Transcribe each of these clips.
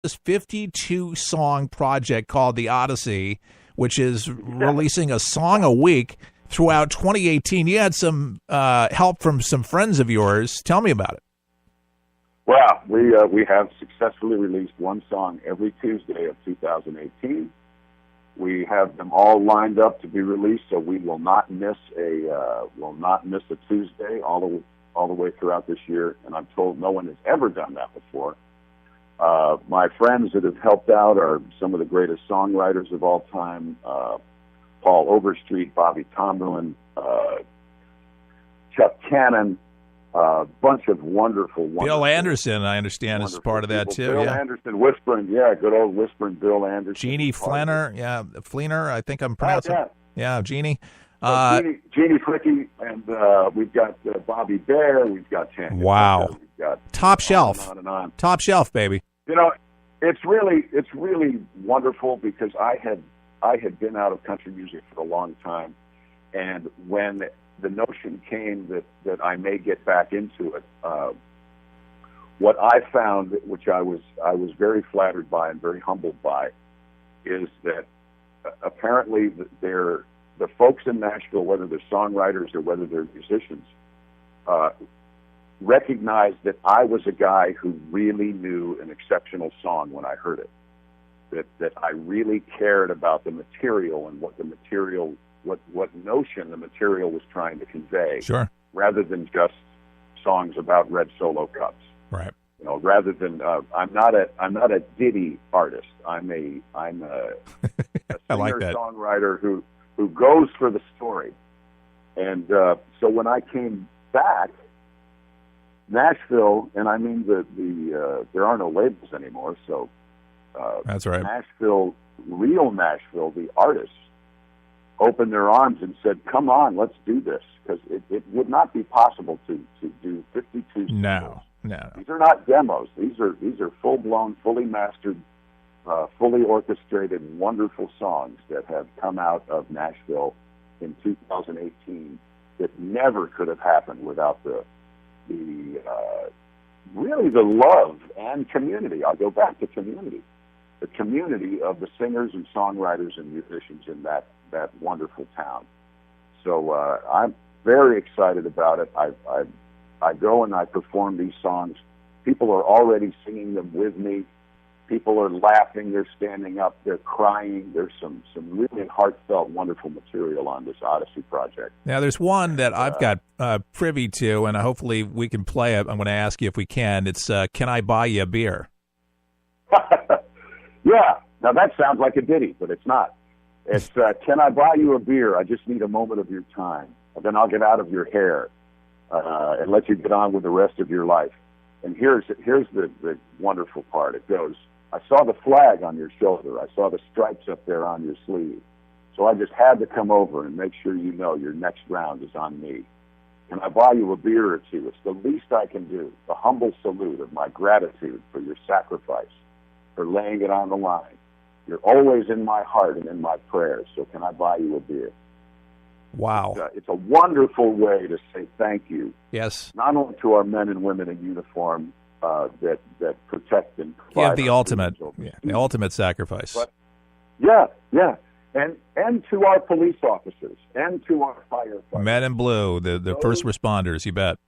this 52-song project called the Odyssey, which is releasing a song a week throughout 2018. You had some help from some friends of yours. Tell me about it. Well, we have successfully released one song every Tuesday of 2018. We have them all lined up to be released, so we will not miss a Tuesday all the way throughout this year. And I'm told no one has ever done that before. My friends that have helped out are some of the greatest songwriters of all time: Paul Overstreet, Bobby Tomberlin, Chuck Cannon. A bunch of wonderful Bill Anderson, I understand, is part of that, too. Bill Anderson, whispering, good old whispering Bill Anderson. Jenee Fleenor, Fleenor, I think I'm pronouncing it. Yeah, Jenee. Jenee Fleenor, and we've got Bobby Bear, we've got Tanya. Wow. We've got top shelf. On and on. Top shelf, baby. You know, it's really wonderful because I had been out of country music for a long time, and when the notion came that I may get back into it, what I found, which I was very flattered by and very humbled by, is that apparently the folks in Nashville, whether they're songwriters or whether they're musicians, recognized that I was a guy who really knew an exceptional song when I heard it. That I really cared about the material and what notion the material was trying to convey, sure, rather than just songs about red Solo cups. Right. You know, rather than I'm not a ditty artist. I'm a I like that. Songwriter who goes for the story. And so when I came back, Nashville, and I mean there are no labels anymore, so that's right. Nashville, real Nashville, the artists opened their arms and said, "Come on, let's do this," because it would not be possible to do 52 No. These are not demos. These are full-blown, fully mastered, fully orchestrated, wonderful songs that have come out of Nashville in 2018 that never could have happened without really the love and community. I'll go back to community. The community of the singers and songwriters and musicians in that wonderful town. So I'm very excited about it. I go and I perform these songs. People are already singing them with me. People are laughing. They're standing up. They're crying. There's some really heartfelt, wonderful material on this Odyssey project. Now, there's one that I've got privy to, and hopefully we can play it. I'm going to ask you if we can. It's Can I Buy You a Beer? Yeah. Now, that sounds like a ditty, but it's not. It's, can I buy you a beer? I just need a moment of your time. And then I'll get out of your hair and let you get on with the rest of your life. And here's the wonderful part. It goes, I saw the flag on your shoulder. I saw the stripes up there on your sleeve. So I just had to come over and make sure you know your next round is on me. Can I buy you a beer or two? It's the least I can do. The humble salute of my gratitude for your sacrifice, for laying it on the line. You're always in my heart and in my prayers, so can I buy you a beer? Wow. It's a wonderful way to say thank you. Yes. Not only to our men and women in uniform that protect and provide. Yeah, the ultimate sacrifice. But, yeah. And to our police officers and to our firefighters. Men in blue, the first responders, you bet.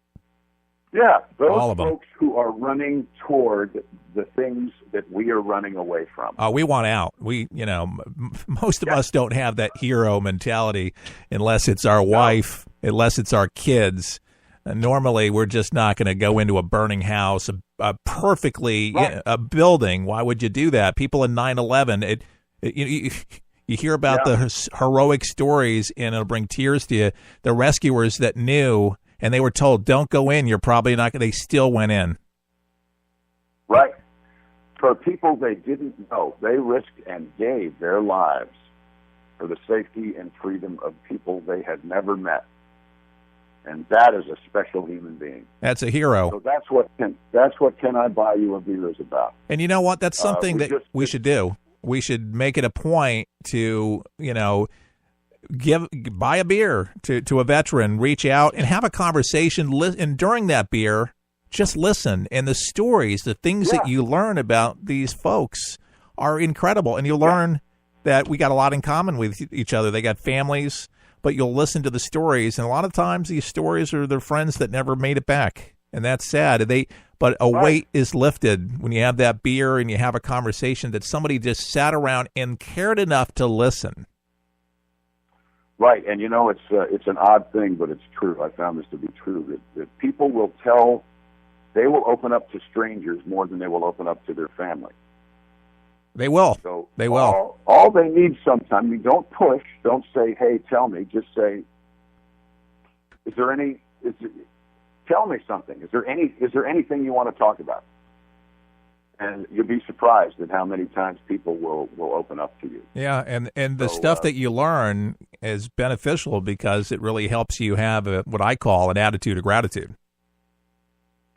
Yeah, those all of them. Folks who are running toward the things that we are running away from. We want out. Most of us don't have that hero mentality unless it's our wife, unless it's our kids. Normally, we're just not going to go into a burning house, a building. Why would you do that? People in 9/11, you hear about the heroic stories, and it'll bring tears to you. The rescuers that knew, and they were told, don't go in, you're probably not going to, they still went in. Right. For people they didn't know, they risked and gave their lives for the safety and freedom of people they had never met. And that is a special human being. That's a hero. So that's what Can I Buy You a Beer is about. And you know what? That's something we should do. We should make it a point to, buy a beer to a veteran, reach out and have a conversation. And during that beer, just listen. And the stories, the things that you learn about these folks are incredible. And you learn that we got a lot in common with each other. They got families, but you'll listen to the stories. And a lot of times these stories are their friends that never made it back. And that's sad. But a weight is lifted when you have that beer and you have a conversation that somebody just sat around and cared enough to listen. Right, and it's an odd thing, but it's true. I found this to be true, that people will they will open up to strangers more than they will open up to their family. They will. So they will. All they need sometimes, don't push, don't say, hey, tell me, just say, tell me something. Is there anything you want to talk about? And you'll be surprised at how many times people will open up to you. Yeah, and the stuff that you learn is beneficial because it really helps you have what I call an attitude of gratitude.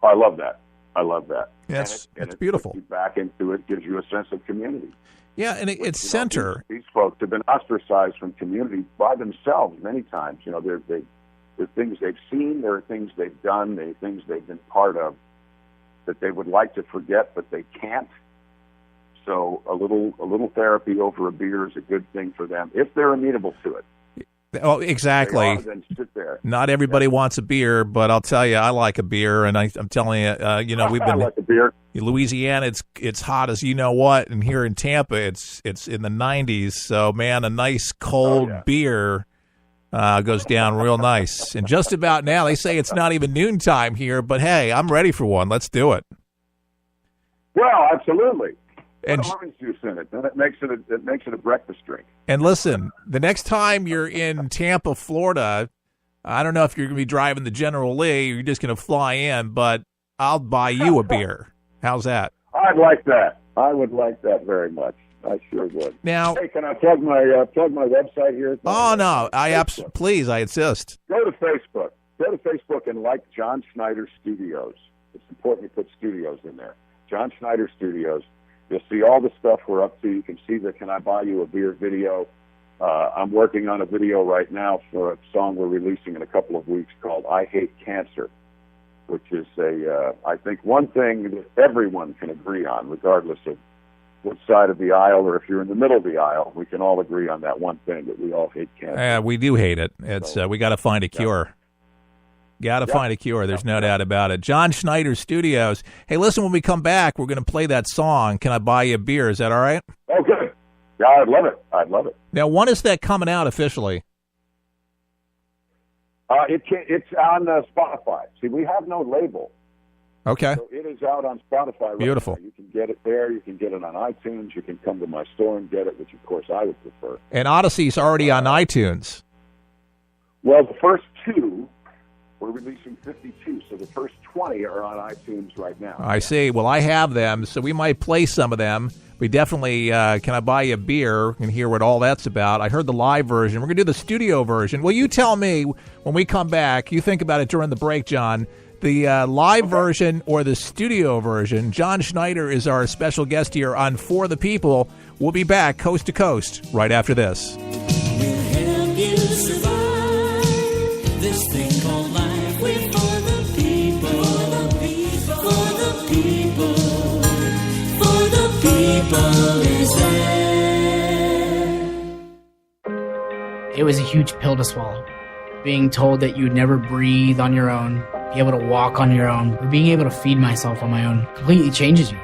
Oh, I love that. Yes, it's beautiful. Puts you back into it, gives you a sense of community. Yeah, and it's center. These folks have been ostracized from community by themselves many times. There are things they've seen, there are things they've done, there are things they've been part of that they would like to forget, but they can't. So a little therapy over a beer is a good thing for them if they're amenable to it. Oh, exactly. Then sit there. Not everybody wants a beer, but I'll tell you, I like a beer, and I'm telling you, we've been I like a beer. In Louisiana, it's hot as you know what, and here in Tampa, it's in the 90s. So man, a nice cold beer goes down real nice. And just about now, they say it's not even noontime here, but hey, I'm ready for one. Let's do it. Well, absolutely. And orange juice in it, then it makes it a breakfast drink. And listen, the next time you're in Tampa, Florida, I don't know if you're going to be driving the General Lee or you're just going to fly in, but I'll buy you a beer. How's that? I'd like that. I would like that very much. I sure would. Now, hey, can I plug my website here? Oh no, please, I insist. Go to Facebook. Go to Facebook and like John Schneider Studios. It's important to put studios in there. John Schneider Studios. You'll see all the stuff we're up to. You can see the Can I Buy You a Beer video. I'm working on a video right now for a song we're releasing in a couple of weeks called I Hate Cancer, which is I think one thing that everyone can agree on, regardless of what side of the aisle or if you're in the middle of the aisle, we can all agree on that one thing, that we all hate cancer. We do hate it. It's we got to find a cure. Got to find a cure. There's no doubt about it. John Schneider Studios. Hey, listen, when we come back, we're going to play that song, Can I Buy You a Beer? Is that all right? Oh, good. Yeah, I'd love it. Now, when is that coming out officially? It's on Spotify. See, we have no label. Okay. So it is out on Spotify right Beautiful. now. You can get it there. You can get it on iTunes. You can come to my store and get it, which, of course, I would prefer. And Odyssey's already on iTunes. Well, the first two, we're releasing 52, so the first 20 are on iTunes right now. I see. Well, I have them, so we might play some of them. We definitely, Can I Buy You a Beer, and hear what all that's about. I heard the live version. We're going to do the studio version. Well, you tell me when we come back. You think about it during the break, John. The live version or the studio version. John Schneider is our special guest here on For the People. We'll be back coast to coast right after this. We'll help you survive this thing called life. We're for the people, for the people, for the people, for the people is there. It was a huge pill to swallow. Being told that you'd never breathe on your own, be able to walk on your own, or being able to feed myself on my own completely changes you.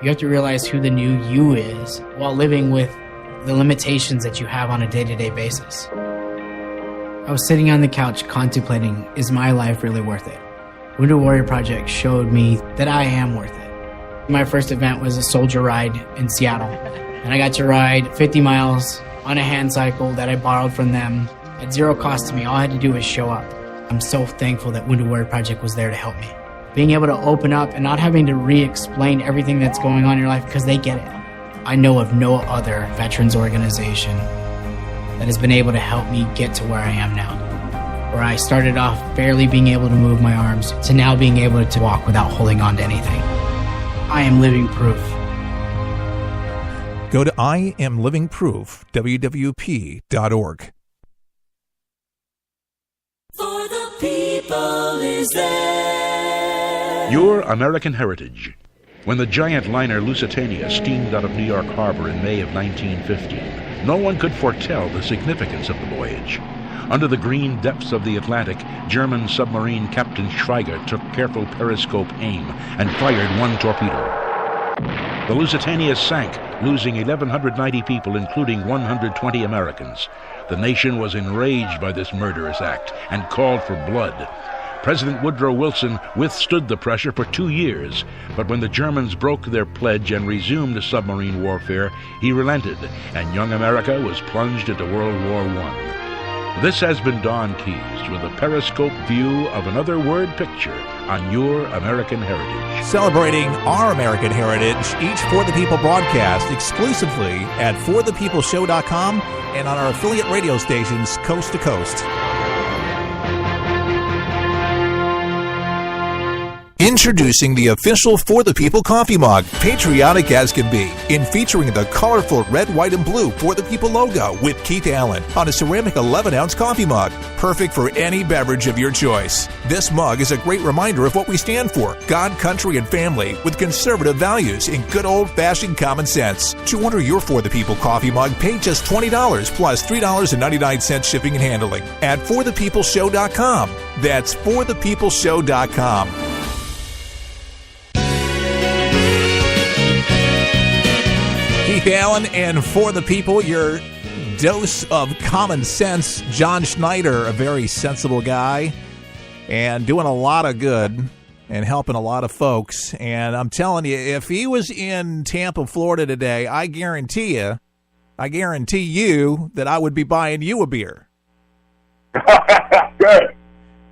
You have to realize who the new you is while living with the limitations that you have on a day-to-day basis. I was sitting on the couch contemplating, is my life really worth it? Wounded Warrior Project showed me that I am worth it. My first event was a soldier ride in Seattle, and I got to ride 50 miles on a hand cycle that I borrowed from them at zero cost to me. All I had to do was show up. I'm so thankful that Wounded Warrior Project was there to help me. Being able to open up and not having to re-explain everything that's going on in your life because they get it. I know of no other veterans organization that has been able to help me get to where I am now. Where I started off barely being able to move my arms to now being able to walk without holding on to anything. I am living proof. Go to IamLivingProof, WWP.org. For the people is there. Your American Heritage. When the giant liner Lusitania steamed out of New York Harbor in May of 1915, no one could foretell the significance of the voyage. Under the green depths of the Atlantic, German submarine Captain Schweiger took careful periscope aim and fired one torpedo. The Lusitania sank, losing 1,190 people, including 120 Americans. The nation was enraged by this murderous act and called for blood. President Woodrow Wilson withstood the pressure for 2 years, but when the Germans broke their pledge and resumed submarine warfare, he relented, and young America was plunged into World War I. This has been Don Keyes with a periscope view of another word picture on Your American Heritage. Celebrating our American heritage, each For the People broadcast exclusively at forthepeopleshow.com and on our affiliate radio stations coast to coast. Introducing the official For the People coffee mug, patriotic as can be, in featuring the colorful red, white, and blue For the People logo with Keith Allen on a ceramic 11-ounce coffee mug, perfect for any beverage of your choice. This mug is a great reminder of what we stand for: God, country, and family, with conservative values and good old-fashioned common sense. To order your For the People coffee mug, pay just $20 plus $3.99 shipping and handling at forthepeopleshow.com. That's forthepeopleshow.com. Keith Allen and For the People, your dose of common sense. John Schneider, a very sensible guy and doing a lot of good and helping a lot of folks. And I'm telling you, if he was in Tampa, Florida today, I guarantee you that I would be buying you a beer. Good.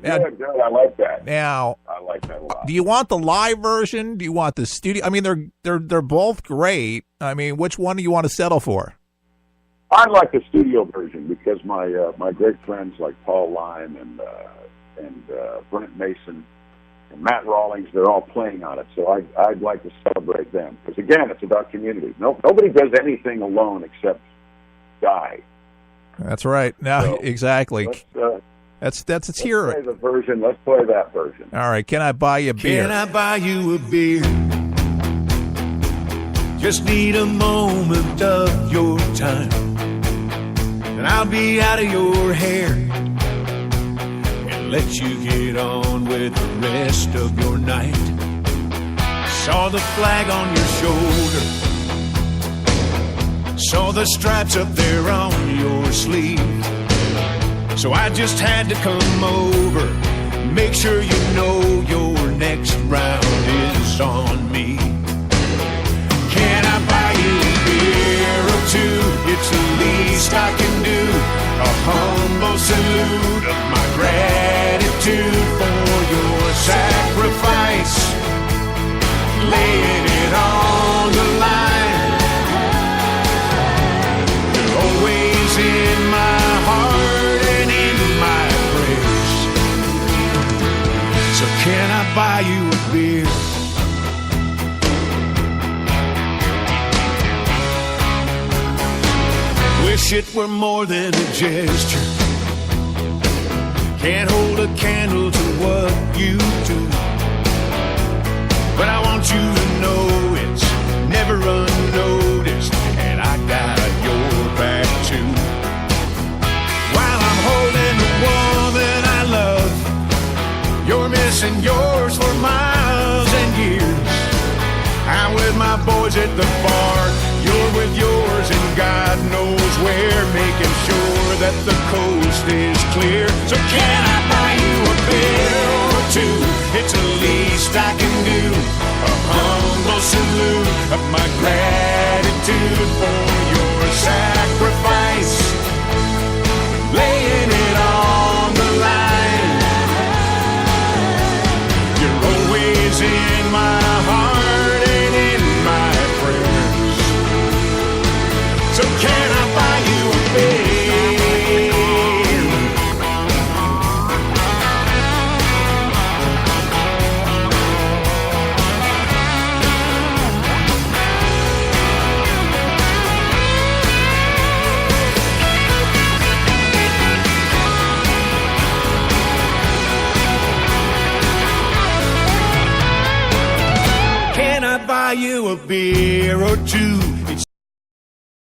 Now, Good. I like that. Now, I like that a lot. do you want the live version? Do you want the studio? I mean, they're both great. I mean, which one do you want to settle for? I like the studio version because my great friends like Paul Leim and Brent Mason and Matt Rawlings, they're all playing on it. So I'd like to celebrate them because again, it's about community. Nobody does anything alone except die. That's right. Now, So, exactly. Let's Let's hear play it. the version. Let's play that version. All right. Can I buy you a beer? Can I buy you a beer? Just need a moment of your time, and I'll be out of your hair and let you get on with the rest of your night. Saw the flag on your shoulder, saw the stripes up there on your sleeve. So I just had to come over, make sure you know your next round is on me. Can I buy you a beer or two? It's the least I can do. A humble salute of my gratitude for your sacrifice, laying it on the line. You're always in my heart and in my prayers. So can I buy you a beer? Wish it were more than a gesture. Can't hold a candle to what you do, but I want you to know it's never unnoticed, and I got your back too. While I'm holding the woman I love, you're missing yours for miles and years. I'm with my boys at the bar, you're with yours, and God knows where, making sure that the coast is clear. So can I buy you a beer or two? It's the least I can do. A humble salute of my gratitude for your sacrifice, laying it on the line. You're always in my heart and in my prayers. So can I buy you a beer? buy you a beer or two. It's